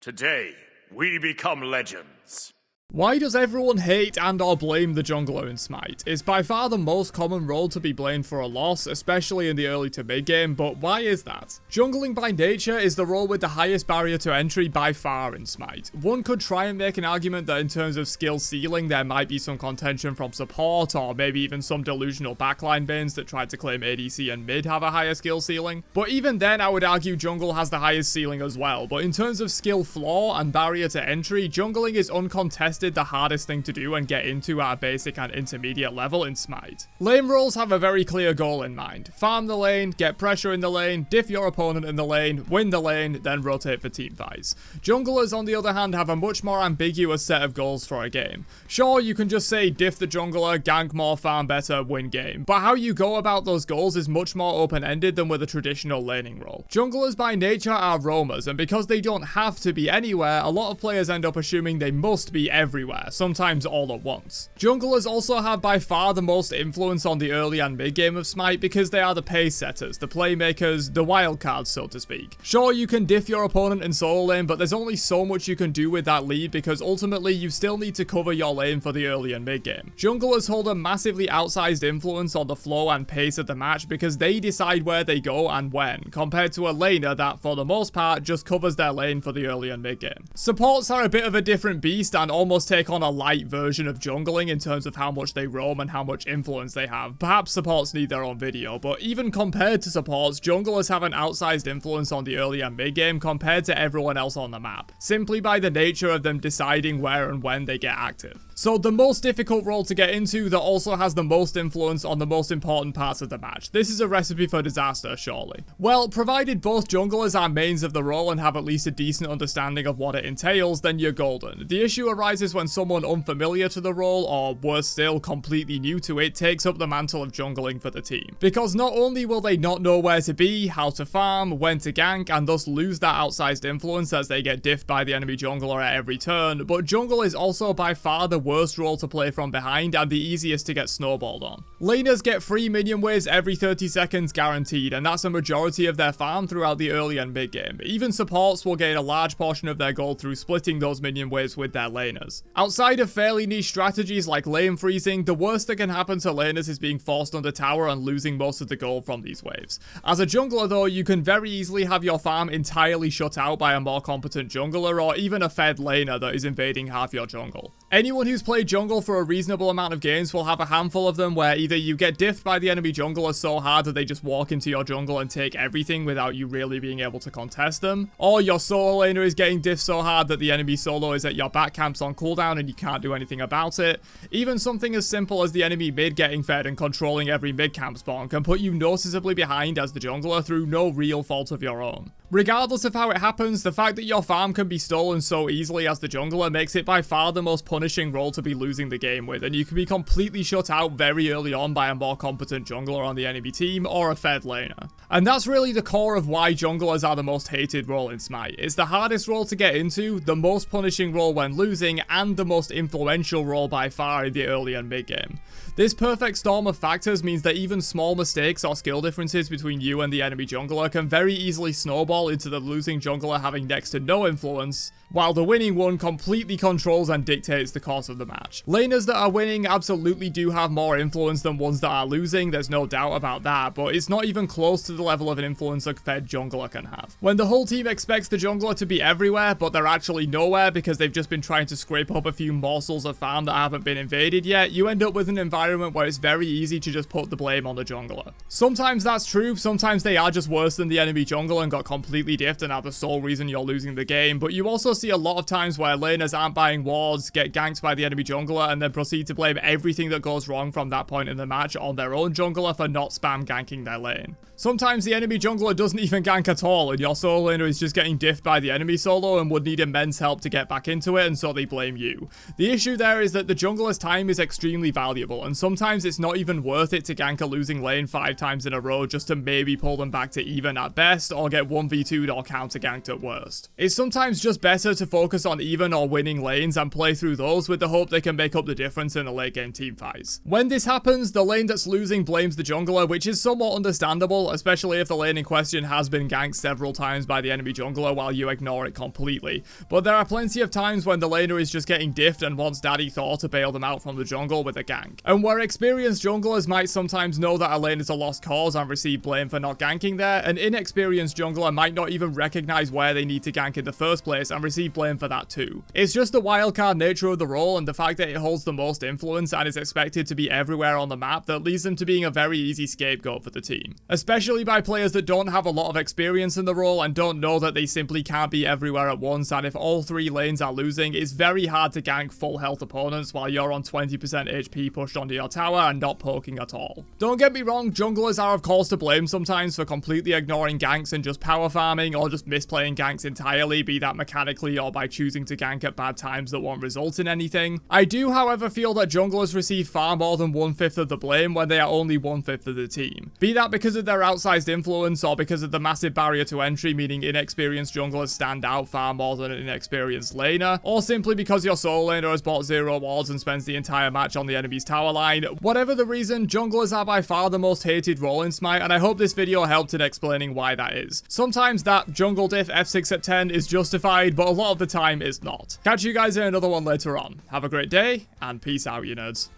Today, we become legends. Why does everyone hate and or blame the jungler in Smite? It's by far the most common role to be blamed for a loss, especially in the early to mid game, but why is that? Jungling by nature is the role with the highest barrier to entry by far in Smite. One could try and make an argument that in terms of skill ceiling there might be some contention from support, or maybe even some delusional backline bins that tried to claim ADC and mid have a higher skill ceiling. But even then I would argue jungle has the highest ceiling as well, but in terms of skill floor and barrier to entry, jungling is uncontested the hardest thing to do and get into at a basic and intermediate level in Smite. Lane roles have a very clear goal in mind. Farm the lane, get pressure in the lane, diff your opponent in the lane, win the lane, then rotate for team fights. Junglers on the other hand have a much more ambiguous set of goals for a game. Sure, you can just say diff the jungler, gank more, farm better, win game, but how you go about those goals is much more open-ended than with a traditional laning role. Junglers by nature are roamers, and because they don't have to be anywhere, a lot of players end up assuming they must be everywhere, sometimes all at once. Junglers also have by far the most influence on the early and mid game of Smite because they are the pace setters, the playmakers, the wildcards so to speak. Sure, you can diff your opponent in solo lane, but there's only so much you can do with that lead because ultimately you still need to cover your lane for the early and mid game. Junglers hold a massively outsized influence on the flow and pace of the match because they decide where they go and when, compared to a laner that for the most part just covers their lane for the early and mid game. Supports are a bit of a different beast and almost take on a light version of jungling in terms of how much they roam and how much influence they have. Perhaps supports need their own video, but even compared to supports, junglers have an outsized influence on the early and mid game compared to everyone else on the map, simply by the nature of them deciding where and when they get active. So the most difficult role to get into that also has the most influence on the most important parts of the match. This is a recipe for disaster, surely. Well, provided both junglers are mains of the role and have at least a decent understanding of what it entails, then you're golden. The issue arises when someone unfamiliar to the role, or worse still, completely new to it, takes up the mantle of jungling for the team. Because not only will they not know where to be, how to farm, when to gank, and thus lose that outsized influence as they get diffed by the enemy jungler at every turn, but jungle is also by far the worst role to play from behind and the easiest to get snowballed on. Laners get free minion waves every 30 seconds guaranteed, and that's a majority of their farm throughout the early and mid game. Even supports will gain a large portion of their gold through splitting those minion waves with their laners. Outside of fairly niche strategies like lane freezing, the worst that can happen to laners is being forced under tower and losing most of the gold from these waves. As a jungler though, you can very easily have your farm entirely shut out by a more competent jungler or even a fed laner that is invading half your jungle. Anyone who's played jungle for a reasonable amount of games will have a handful of them where either you get diffed by the enemy jungler so hard that they just walk into your jungle and take everything without you really being able to contest them, or your solo laner is getting diffed so hard that the enemy solo is at your back camps on cooldown and you can't do anything about it. Even something as simple as the enemy mid getting fed and controlling every mid camp spawn can put you noticeably behind as the jungler through no real fault of your own. Regardless of how it happens, the fact that your farm can be stolen so easily as the jungler makes it by far the most punishing role to be losing the game with, and you can be completely shut out very early on by a more competent jungler on the enemy team or a fed laner. And that's really the core of why junglers are the most hated role in Smite. It's the hardest role to get into, the most punishing role when losing, and the most influential role by far in the early and mid game. This perfect storm of factors means that even small mistakes or skill differences between you and the enemy jungler can very easily snowball into the losing jungler having next to no influence, while the winning one completely controls and dictates the course of the match. Laners that are winning absolutely do have more influence than ones that are losing, there's no doubt about that, but it's not even close to the level of an influence a fed jungler can have. When the whole team expects the jungler to be everywhere, but they're actually nowhere because they've just been trying to scrape up a few morsels of farm that haven't been invaded yet, you end up with an environment where it's very easy to just put the blame on the jungler. Sometimes that's true, sometimes they are just worse than the enemy jungler and got completely diffed and are the sole reason you're losing the game, but you also see a lot of times where laners aren't buying wards, get ganked by the enemy jungler, and then proceed to blame everything that goes wrong from that point in the match on their own jungler for not spam ganking their lane. Sometimes the enemy jungler doesn't even gank at all, and your solo laner is just getting diffed by the enemy solo and would need immense help to get back into it, and so they blame you. The issue there is that the jungler's time is extremely valuable, and sometimes it's not even worth it to gank a losing lane 5 times in a row just to maybe pull them back to even at best, or get 1v 1v2'd or counter-ganked at worst. It's sometimes just better to focus on even or winning lanes and play through those with the hope they can make up the difference in the late game teamfights. When this happens, the lane that's losing blames the jungler, which is somewhat understandable, especially if the lane in question has been ganked several times by the enemy jungler while you ignore it completely. But there are plenty of times when the laner is just getting diffed and wants Daddy Thor to bail them out from the jungle with a gank. And where experienced junglers might sometimes know that a lane is a lost cause and receive blame for not ganking there, an inexperienced jungler might not even recognize where they need to gank in the first place and receive blame for that too. It's just the wildcard nature of the role and the fact that it holds the most influence and is expected to be everywhere on the map that leads them to being a very easy scapegoat for the team. Especially by players that don't have a lot of experience in the role and don't know that they simply can't be everywhere at once, and if all three lanes are losing, it's very hard to gank full health opponents while you're on 20% HP pushed onto your tower and not poking at all. Don't get me wrong, junglers are of course to blame sometimes for completely ignoring ganks and just power farming or just misplaying ganks entirely, be that mechanically or by choosing to gank at bad times that won't result in anything. I do however feel that junglers receive far more than 1/5 of the blame when they are only 1/5 of the team. Be that because of their outsized influence or because of the massive barrier to entry, meaning inexperienced junglers stand out far more than an inexperienced laner, or simply because your solo laner has bought 0 wards and spends the entire match on the enemy's tower line. Whatever the reason, junglers are by far the most hated role in Smite, and I hope this video helped in explaining why that is. Sometimes that jungle diff F6 at 10 is justified, but a lot of the time it's not. Catch you guys in another one later on. Have a great day, and peace out, you nerds.